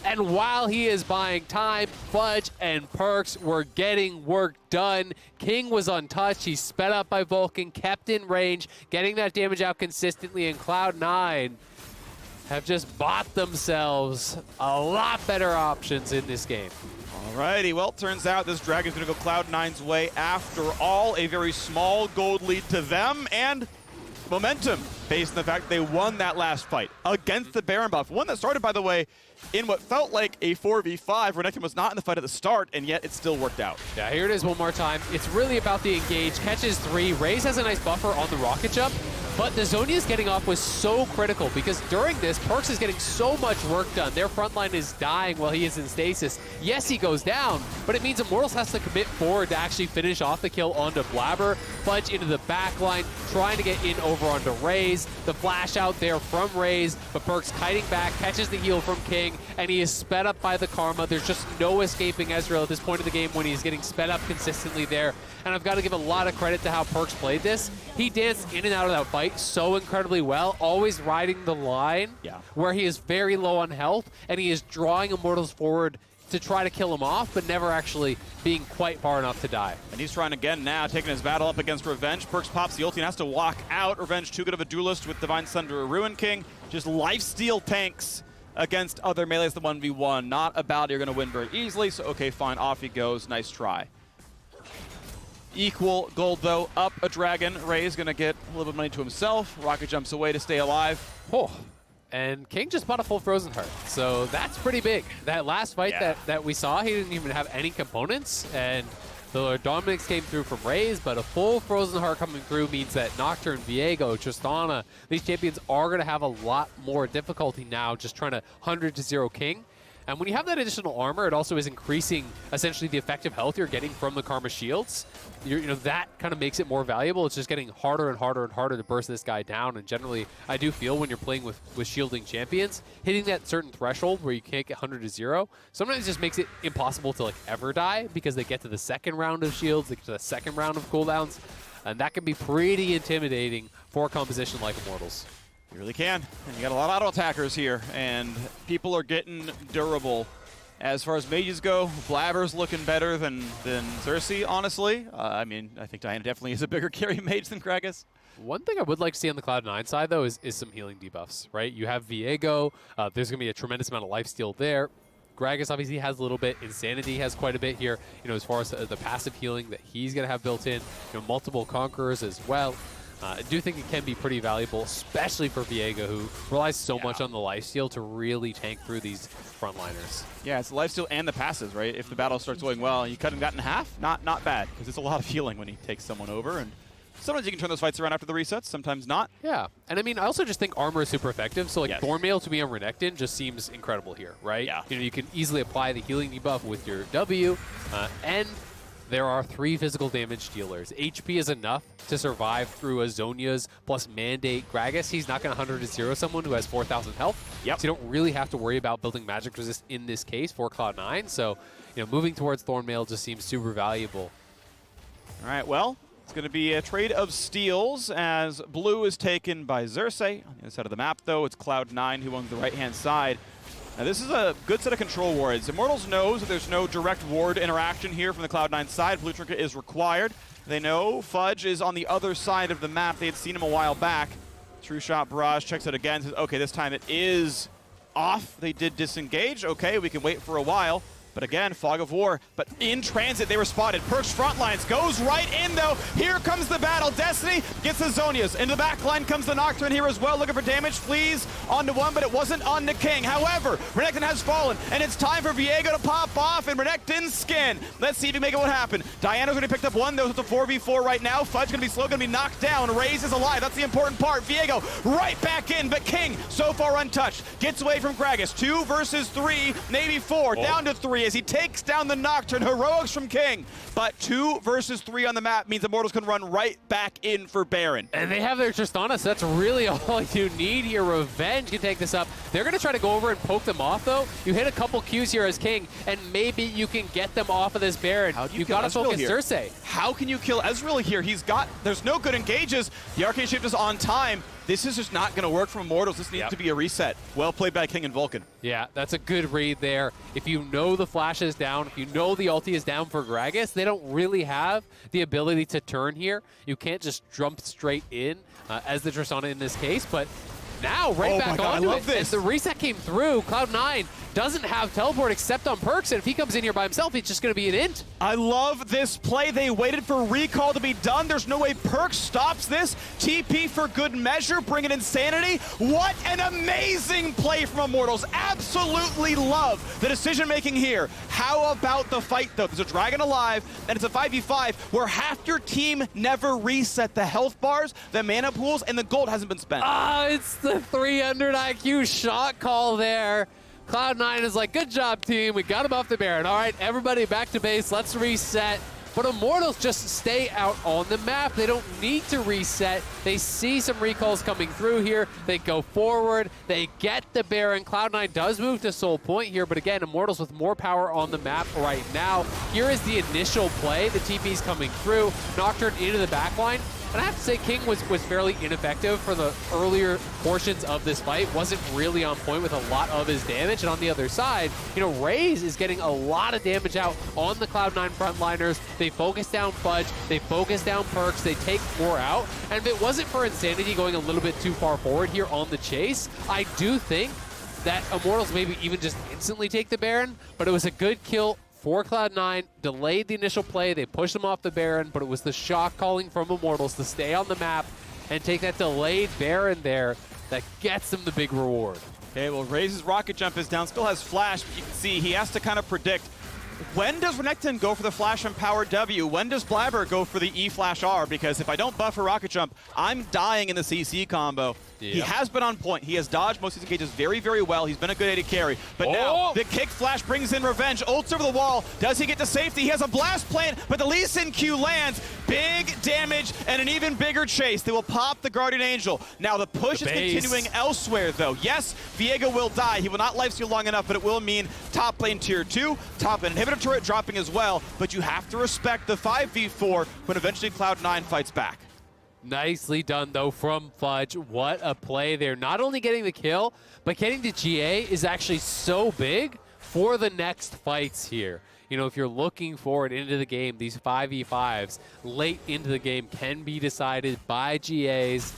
[SPEAKER 1] And while he is buying time, Fudge and Perkz were getting work done. King was untouched. He's sped up by Vulcan, kept in range, getting that damage out consistently, and Cloud9 have just bought themselves a lot better options in this game.
[SPEAKER 2] Alrighty, well, turns out this Dragon's gonna go Cloud9's way after all. A very small gold lead to them, and momentum based on the fact they won that last fight against the Baron buff. One that started, by the way, in what felt like a 4v5. Renekton was not in the fight at the start, and yet it still worked out.
[SPEAKER 1] Yeah, here it is one more time. It's really about the engage. Catches 3. Raes has a nice buffer on the rocket jump, but the Zonias getting off was so critical because during this, Perkz is getting so much work done. Their front line is dying while he is in stasis. Yes, he goes down, but it means Immortals has to commit forward to actually finish off the kill onto Blaber. Fudge into the back line, trying to get in over onto Raes. The flash out there from Raes, but Perkz kiting back, catches the heal from King, and he is sped up by the Karma. There's just no escaping Ezreal at this point of the game when he's getting sped up consistently there. And I've got to give a lot of credit to how Perkz played this. He danced in and out of that fight so incredibly well, always riding the line where he is very low on health, and he is drawing Immortals forward to try to kill him off, but never actually being quite far enough to die.
[SPEAKER 2] And he's trying again now, taking his battle up against Revenge. Perkz pops the ulti and has to walk out. Revenge too good of a duelist with Divine Sunder or Ruin King. Just lifesteal tanks against other melees, the 1v1. Not a battle you're going to win very easily, so okay, fine, off he goes. Nice try. Equal gold, though. Up a dragon. Raes going to get a little bit of money to himself. Rocket jumps away to stay alive.
[SPEAKER 1] Oh, and King just bought a full Frozen Heart, so that's pretty big. That last fight that we saw, he didn't even have any components, and the Dominix came through from Raes, but a full Frozen Heart coming through means that Nocturne, Viego, Tristana, these champions are going to have a lot more difficulty now just trying to 100-0 King. And when you have that additional armor, it also is increasing essentially the effective health you're getting from the Karma shields. That kind of makes it more valuable. It's just getting harder and harder and harder to burst this guy down. And generally, I do feel when you're playing with shielding champions, hitting that certain threshold where you can't get 100-0, sometimes it just makes it impossible to ever die because they get to the second round of shields, they get to the second round of cooldowns. and that can be pretty intimidating for a composition like Immortals.
[SPEAKER 2] You really can. And you got a lot of auto attackers here, and people are getting durable. As far as mages go, Blaber's looking better than Xerxe, honestly. I mean, I think Diana definitely is a bigger carry mage than Gragas.
[SPEAKER 1] One thing I would like to see on the Cloud9 side, though, is some healing debuffs, right? You have Viego. There's going to be a tremendous amount of lifesteal there. Gragas obviously has a little bit. Insanity has quite a bit here, as far as the passive healing that he's going to have built in. Multiple Conquerors as well. I do think it can be pretty valuable, especially for Viego, who relies so much on the lifesteal to really tank through these frontliners. Yeah, it's the lifesteal and the passives, right? If the battle starts going well, you cut him in half, not bad, because it's a lot of healing when he takes someone over. And sometimes you can turn those fights around after the resets, sometimes not. Yeah, and I mean, I also just think armor is super effective. So like Thornmail to me on Renekton just seems incredible here, right? Yeah. You can easily apply the healing debuff with your W, and there are 3 physical damage dealers. HP is enough to survive through a Zhonya's plus Mandate Gragas. He's not going to 100-0 someone who has 4,000 health. Yep. So you don't really have to worry about building magic resist in this case for Cloud9. So, moving towards Thornmail just seems super valuable. All right, well, it's going to be a trade of steals as blue is taken by Xerxe. On the other side of the map, though, it's Cloud9 who owns the right-hand side. Now, this is a good set of control wards. Immortals knows that there's no direct ward interaction here from the Cloud9 side. Blue Trinket is required. They know Fudge is on the other side of the map. They had seen him a while back. True Shot Barrage checks it again. Says, okay, this time it is off. They did disengage. Okay, we can wait for a while. But again, Fog of War. But in transit, they were spotted. Perkz front lines goes right in, though. Here comes the battle. Destiny gets the Zhonya's. Into the back line comes the Nocturne here as well, looking for damage. Flees onto one, but it wasn't on the King. However, Renekton has fallen, and it's time for Viego to pop off in Renekton's skin. Let's see if he can make it what happen. Diana's already picked up one, though. It's a 4v4 right now. Fudge going to be slow, going to be knocked down. Raes is alive. That's the important part. Viego right back in, but King so far untouched. Gets away from Gragas. 2 versus 3, maybe 4. Down to 3 as he takes down the Nocturne. Heroics from King. But 2 versus 3 on the map means Immortals can run right back in for Baron. And they have their Tristana, so that's really all you need here. Revenge can take this up. They're going to try to go over and poke them off, though. You hit a couple Qs here as King, and maybe you can get them off of this Baron. You've got to focus Xerxe. How can you kill Ezreal here? There's no good engages. The Arcane Shift is on time. This is just not going to work from Immortals. This needs to be a reset. Well played by King and Vulcan. Yeah, that's a good read there. If you know the flash is down, if you know the ulti is down for Gragas, they don't really have the ability to turn here. You can't just jump straight in as the Tristana in this case, but now right back onto it. As the reset came through, Cloud9 doesn't have teleport except on Perkz, and if he comes in here by himself, it's just going to be an int. I love this play. They waited for recall to be done. There's no way Perkz stops this. TP for good measure, bringing Insanity. What an amazing play from Immortals. Absolutely love the decision-making here. How about the fight, though? There's a Dragon alive, and it's a 5v5 where half your team never reset the health bars, the mana pools, and the gold hasn't been spent. It's the 300 IQ shot call there. Cloud9 is like, good job, team. We got him off the Baron. All right, everybody back to base. Let's reset. But Immortals just stay out on the map. They don't need to reset. They see some recalls coming through here. They go forward. They get the Baron. Cloud9 does move to Soul Point here, but again, Immortals with more power on the map right now. Here is the initial play. The TP's coming through. Nocturne into the backline. And I have to say, King was fairly ineffective for the earlier portions of this fight. Wasn't really on point with a lot of his damage. And on the other side, Raes is getting a lot of damage out on the Cloud9 frontliners. They focus down Fudge. They focus down Perkz. They take more out. And if it wasn't for Insanity going a little bit too far forward here on the chase, I do think that Immortals maybe even just instantly take the Baron. But it was a good kill for Cloud9, delayed the initial play. They pushed him off the Baron, but it was the shock calling from Immortals to stay on the map and take that delayed Baron there that gets them the big reward. Okay, well, Raes' rocket jump is down, still has flash, but you can see he has to kind of predict, when does Renekton go for the flash and power W? When does Blaber go for the E flash R? Because if I don't buff a rocket jump, I'm dying in the CC combo.
[SPEAKER 2] He has been on point. He has dodged most of his engages very, very well. He's been a good AD carry. But now, the kick flash brings in revenge. Ults over the wall. Does he get to safety? He has a blast plant, but the Lee Sin Q lands. Big damage and an even bigger chase. They will pop the Guardian Angel. Now, the push is continuing elsewhere, though. Yes, Viego will die. He will not lifesteal long enough, but it will mean top lane tier 2, top lane inhibitor turret dropping as well. But you have to respect the 5v4 when eventually Cloud9 fights back.
[SPEAKER 1] Nicely done, though, from Fudge. What a play there. Not only getting the kill, but getting to GA is actually so big for the next fights here. You know, if you're looking forward into the game, these 5v5s late into the game can be decided by GAs.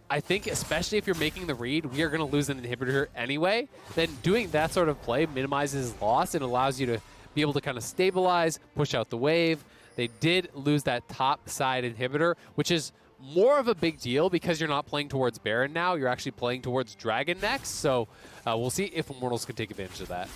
[SPEAKER 1] I think especially if you're making the read, we are going to lose an inhibitor anyway, then doing that sort of play minimizes loss and allows you to be able to kind of stabilize, push out the wave. They did lose that top side inhibitor, which is more of a big deal because you're not playing towards Baron now. You're actually playing towards Dragon next. So we'll see if Immortals can take advantage of that.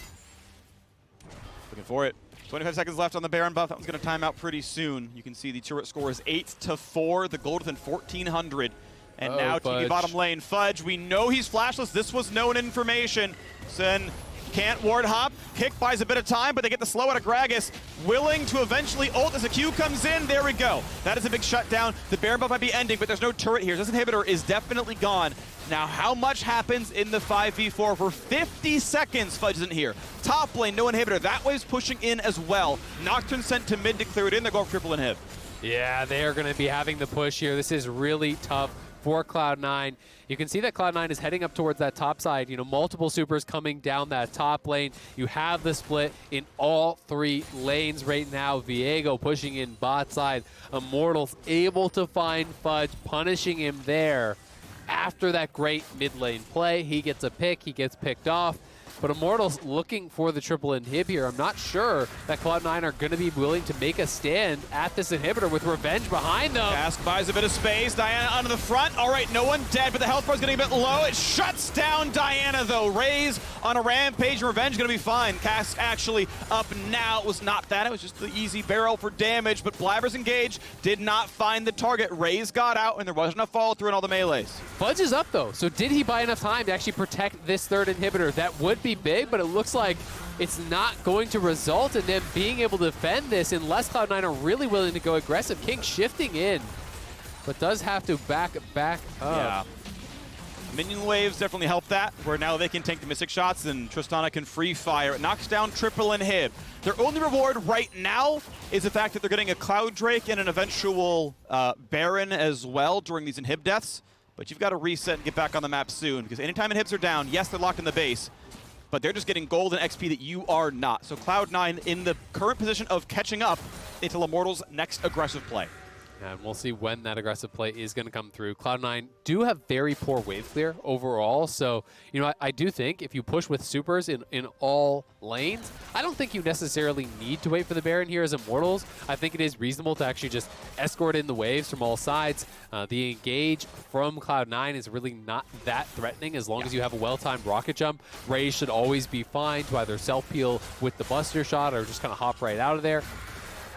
[SPEAKER 2] Looking for it. 25 seconds left on the Baron buff. That one's going to time out pretty soon. You can see the turret score is 8-4. The gold within 1,400. And now
[SPEAKER 1] Fudge.
[SPEAKER 2] TV bottom lane. Fudge, we know he's flashless. This was known information. Sen can't ward hop. Kick buys a bit of time, but they get the slow out of Gragas. Willing to eventually ult as a Q comes in. There we go. That is a big shutdown. The Baron buff might be ending, but there's no turret here. This inhibitor is definitely gone. Now, how much happens in the 5v4? For 50 seconds, Fudge isn't here. Top lane, no inhibitor. That wave's pushing in as well. Nocturne sent to mid to clear it in. They're going for triple inhib.
[SPEAKER 1] Yeah, they are going to be having the push here. This is really tough for Cloud9. You can see that Cloud9 is heading up towards that top side. You know, multiple supers coming down that top lane. You have the split in all three lanes right now. Viego pushing in bot side. Immortals able to find Fudge, punishing him there. After that great mid lane play, he gets a pick, he gets picked off. But Immortals looking for the triple inhib here. I'm not sure that Cloud9 are going to be willing to make a stand at this inhibitor with revenge behind them.
[SPEAKER 2] Cask buys a bit of space. Diana onto the front. All right, no one dead, but the health bar is getting a bit low. It shuts down Diana, though. Raes on a rampage, and revenge going to be fine. Cask actually up now. It was not that. It was just the easy barrel for damage, but Blaber's engaged. Did not find the target. Raes got out, and there wasn't enough follow through in all the melees.
[SPEAKER 1] Fudge is up, though. So did he buy enough time to actually protect this third inhibitor? That would be big, but it looks like it's not going to result in them being able to defend this unless Cloud9 are really willing to go aggressive. King shifting in, but does have to back up.
[SPEAKER 2] Yeah. Minion waves definitely help that, where now they can tank the Mystic shots and Tristana can free fire. It knocks down triple inhib. Their only reward right now is the fact that they're getting a Cloud Drake and an eventual Baron as well during these inhib deaths. But you've got to reset and get back on the map soon, because anytime inhibs are down, yes, they're locked in the base, but they're just getting gold and XP that you are not. So Cloud9 in the current position of catching up until Immortals' next aggressive play.
[SPEAKER 1] And we'll see when that aggressive play is going to come through. Cloud9 do have very poor wave clear overall, so you know I do think if you push with supers in all lanes, I don't think you necessarily need to wait for the Baron here as Immortals. I think it is reasonable to actually just escort in the waves from all sides. The engage from Cloud9 is really not that threatening as long as you have a well-timed rocket jump. Raes should always be fine to either self-peel with the Buster Shot or just kind of hop right out of there.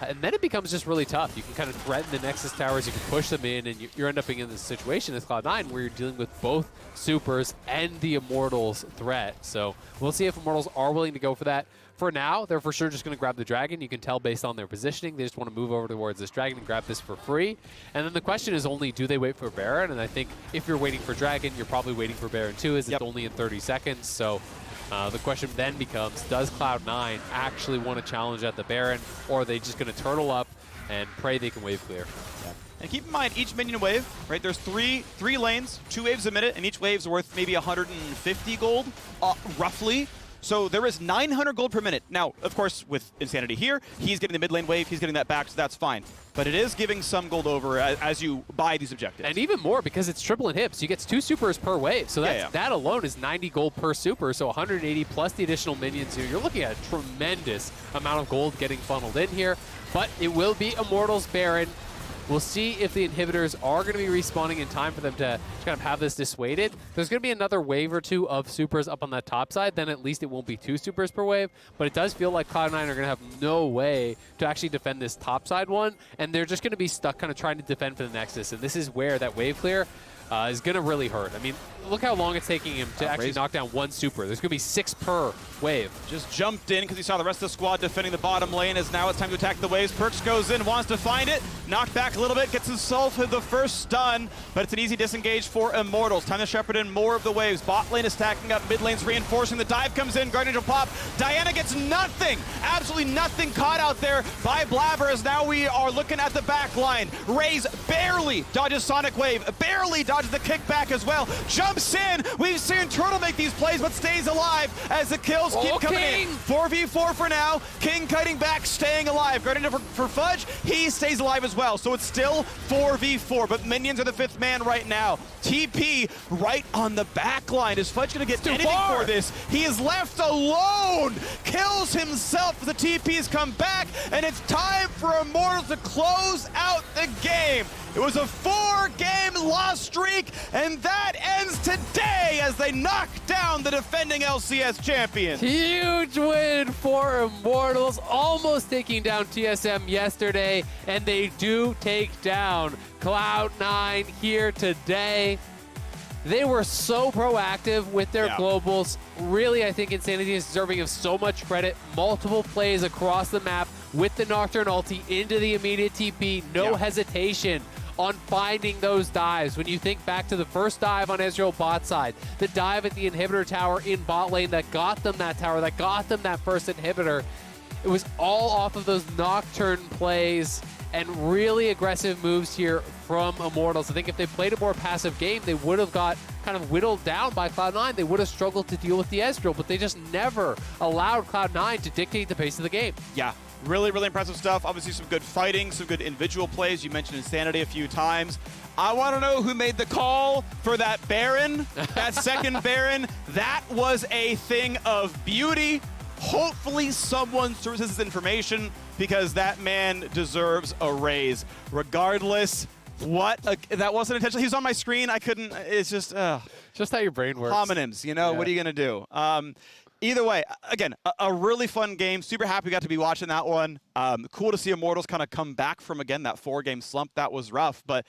[SPEAKER 1] And then it becomes just really tough. You can kind of threaten the Nexus towers, you can push them in, and you're end up in this situation as Cloud9 where you're dealing with both supers and the Immortals threat. So we'll see if Immortals are willing to go for that. For now, they're for sure just going to grab the dragon. You can tell based on their positioning, they just want to move over towards this dragon and grab this for free. And then the question is only, do they wait for Baron? And I think if you're waiting for dragon, you're probably waiting for Baron too, as it's only in 30 seconds. So the question then becomes, does Cloud9 actually want to challenge at the Baron, or are they just going to turtle up and pray they can wave clear?
[SPEAKER 2] Yeah. And keep in mind, each minion wave, right, there's three lanes, 2 waves a minute, and each wave's worth maybe 150 gold, roughly. So there is 900 gold per minute. Now, of course, with Insanity here, he's getting the mid lane wave, he's getting that back, so that's fine. But it is giving some gold over as you buy these objectives.
[SPEAKER 1] And even more because it's triple inhib, so you get 2 supers per wave. So that alone is 90 gold per super, so 180 plus the additional minions here. You're looking at a tremendous amount of gold getting funneled in here. But it will be Immortals Baron. We'll see if the inhibitors are going to be respawning in time for them to kind of have this dissuaded. There's going to be another wave or two of supers up on that top side, then at least it won't be 2 supers per wave, but it does feel like Cloud9 are going to have no way to actually defend this top side one, and they're just going to be stuck kind of trying to defend for the Nexus, and this is where that wave clear is going to really hurt. I mean, look how long it's taking him to actually knock down one super. There's going to be 6 per wave.
[SPEAKER 2] Just jumped in because he saw the rest of the squad defending the bottom lane, as now it's time to attack the waves. Perkz goes in, wants to find it, knocked back a little bit, gets himself the first stun, but it's an easy disengage for Immortals. Time to shepherd in more of the waves. Bot lane is stacking up, mid lane's reinforcing, the dive comes in, Guardian Angel pop. Diana gets nothing, absolutely nothing caught out there by Blaber, as now we are looking at the back line. Raes barely dodges Sonic Wave, barely dodges the kickback as well, jumps in. We've seen Turtle make these plays, but stays alive as the kills keep coming in. 4v4 for now. King kiting back, staying alive. Guardian for Fudge, he stays alive as well. So it's still 4v4, but minions are the 5th man right now. TP right on the back line. Is Fudge going to get anything for this? He is left alone. Kills himself. The TPs come back, and it's time for Immortals to close out the game. It was a 4-game loss streak, and that ends today as they knock down the defending LCS champion.
[SPEAKER 1] Huge win for Immortals, almost taking down TSM yesterday, and they do take down Cloud9 here today. They were so proactive with their globals. Really, I think Insanity is deserving of so much credit. Multiple plays across the map with the Nocturne ulti into the immediate TP. No hesitation on finding those dives. When you think back to the first dive on Ezreal bot side, the dive at the inhibitor tower in bot lane that got them that tower, that got them that first inhibitor, it was all off of those Nocturne plays and really aggressive moves here from Immortals. I think if they played a more passive game, they would have got kind of whittled down by Cloud9. They would have struggled to deal with the Ezreal, but they just never allowed Cloud9 to dictate the pace of the game.
[SPEAKER 2] Yeah. Really, really impressive stuff. Obviously some good fighting, some good individual plays. You mentioned Insanity a few times. I want to know who made the call for that Baron, that second Baron. That was a thing of beauty. Hopefully someone sources this information, because that man deserves a raise. Regardless, that wasn't intentional. He was on my screen. I couldn't, it's just how
[SPEAKER 1] your brain works.
[SPEAKER 2] Homonyms, you know, what are you going to do? Either way, again, a really fun game. Super happy we got to be watching that one. Cool to see Immortals kind of come back from, again, that 4-game slump. That was rough, but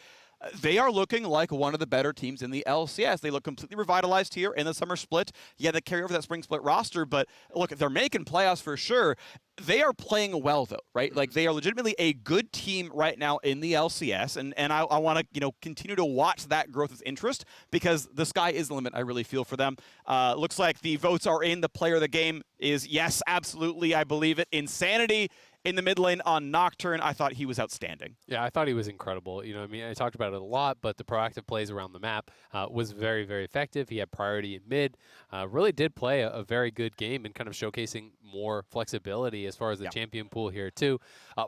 [SPEAKER 2] they are looking like one of the better teams in the LCS. They look completely revitalized here in the summer split. Yeah, they carry over that spring split roster, but look, they're making playoffs for sure. They are playing well, though, right? Like, they are legitimately a good team right now in the LCS, and I want to, continue to watch that growth with interest, because the sky is the limit. I really feel for them. Looks like the votes are in. The player of the game is, yes, absolutely, I believe it, Insanity. In the mid lane on Nocturne, I thought he was outstanding.
[SPEAKER 1] Yeah, I thought he was incredible. I mean, I talked about it a lot, but the proactive plays around the map was very, very effective. He had priority in mid. Really did play a very good game and kind of showcasing more flexibility as far as the champion pool here, too.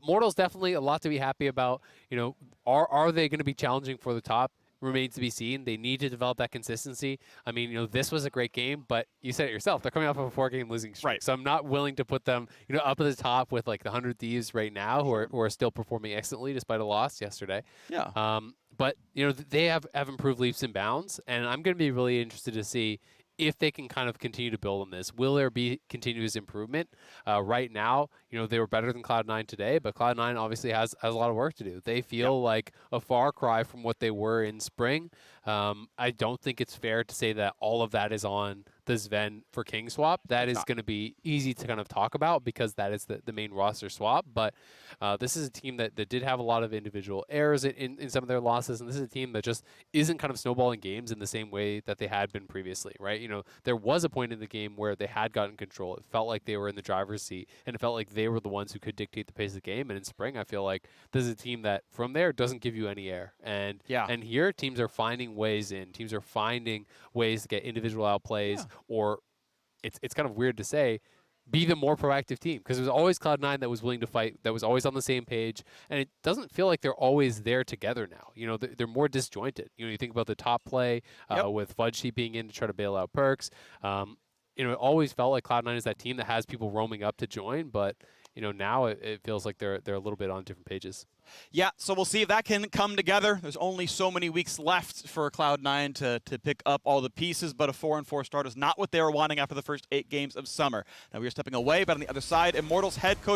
[SPEAKER 1] Mortal's definitely a lot to be happy about. Are they going to be challenging for the top? Remains to be seen. They need to develop that consistency. I mean, this was a great game, but you said it yourself. They're coming off of a 4-game losing streak.
[SPEAKER 2] Right.
[SPEAKER 1] So I'm not willing to put them, up at the top with like the 100 Thieves right now, who are still performing excellently despite a loss yesterday.
[SPEAKER 2] Yeah.
[SPEAKER 1] But they have improved leaps and bounds, and I'm going to be really interested to see if they can kind of continue to build on this. Will there be continuous improvement? Right now, they were better than Cloud9 today, but Cloud9 obviously has a lot of work to do. They feel like a far cry from what they were in spring. I don't think it's fair to say that all of that is on the Sven for King swap. That is going to be easy to kind of talk about, because that is the main roster swap. But this is a team that did have a lot of individual errors in some of their losses, and this is a team that just isn't kind of snowballing games in the same way that they had been previously, right? There was a point in the game where they had gotten control. It felt like they were in the driver's seat, and it felt like they were the ones who could dictate the pace of the game. And in spring, I feel like this is a team that from there doesn't give you any air. And here, teams are finding ways in. Teams are finding ways to get individual outplays, or it's kind of weird to say, be the more proactive team, because it was always Cloud9 that was willing to fight, that was always on the same page, and it doesn't feel like they're always there together now. They're more disjointed. You think about the top play with Fudge being in to try to bail out Perkz. It always felt like Cloud9 is that team that has people roaming up to join, but now it feels like they're a little bit on different pages.
[SPEAKER 2] Yeah, so we'll see if that can come together. There's only so many weeks left for Cloud9 to pick up all the pieces, but a 4-4 start is not what they were wanting after the first 8 games of summer. Now we are stepping away, but on the other side, Immortals head coach